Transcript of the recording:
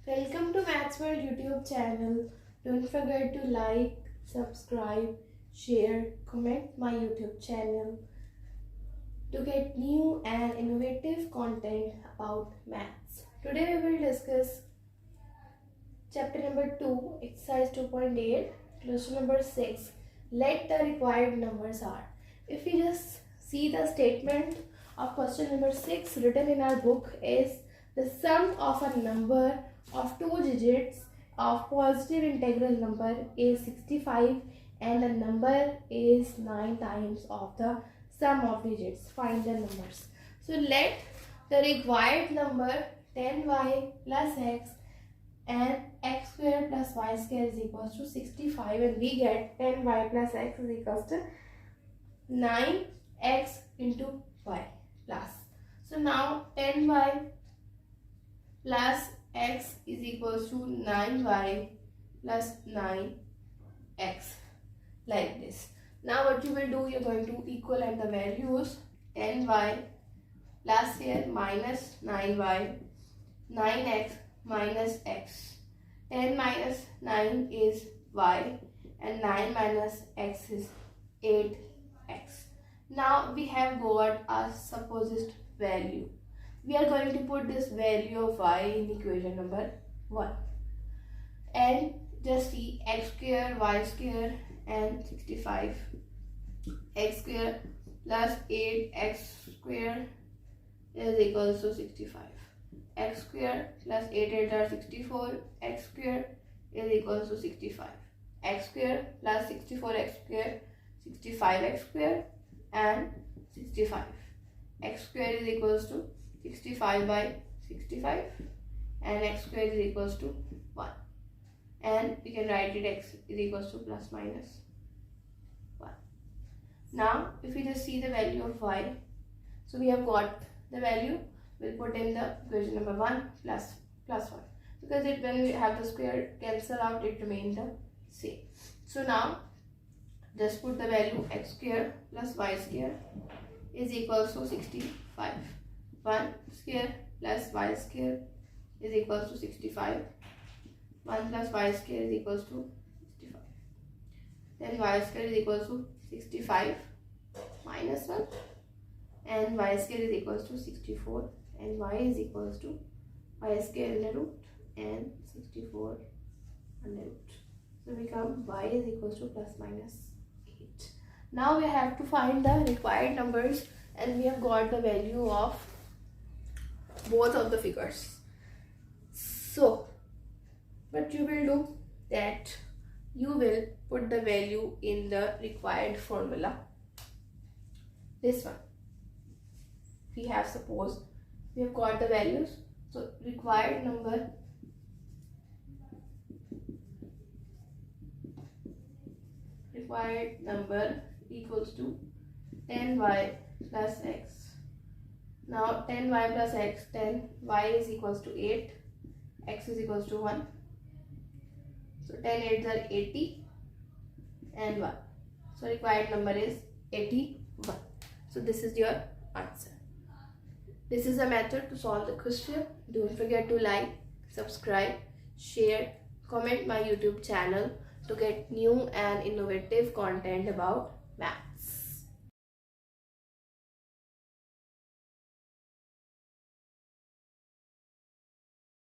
Welcome to Maths World YouTube channel. Don't forget to like, subscribe, share, comment my YouTube channel to get new and innovative content about maths. Today we will discuss chapter number 2, exercise 2.8, question number 6. Let the required numbers are. If we just see the statement of question number 6 written in our book is the sum of a number of two digits of positive integral number is 65 and the number is 9 times of the sum of digits. Find the numbers. So let the required number 10y plus x and x square plus y square is equals to 65 and we get 10y plus x is equals to 9x into y plus. So now 10y plus x is equals to 9y plus 9x like this. Now what you will do, you're going to equal the values 10y plus here minus 9y, 9x minus x. 10 minus 9 is y and 9 minus x is 8x. Now we have got a supposed value. We are going to put this value of y in equation number 1 and just see x square, y square and 65. X square plus 8x square is equals to 65. X square plus 8 8 are 64. X square is equals to 65. X square plus 64x square 65x square and 65. X square is equals to 65 by 65 and x square is equals to 1 and we can write it x is equals to plus minus 1. Now if we just see the value of y, so we have got the value, we'll put in the equation number 1 plus 1 because it, when we have the square cancel out, it remains the same. So now just put the value x square plus y square is equals to 65. 1 square plus y square is equals to 65. 1 plus y square is equals to 65. Then y square is equals to 65 minus 1 and y square is equals to 64 and y is equals to y square under root and 64 under root. So become y is equals to plus minus 8. Now we have to find the required numbers and we have got the value of both of the figures. So what you will do, that you will put the value in the required formula. This one we have, suppose we have got the values, so required number equals to 10y plus x. Now 10y plus x, 10 y is equals to 8, x is equals to 1. So 10 8s are 80 and 1. So required number is 81. So this is your answer. This is a method to solve the question. Don't forget to like, subscribe, share, comment my YouTube channel to get new and innovative content about maths.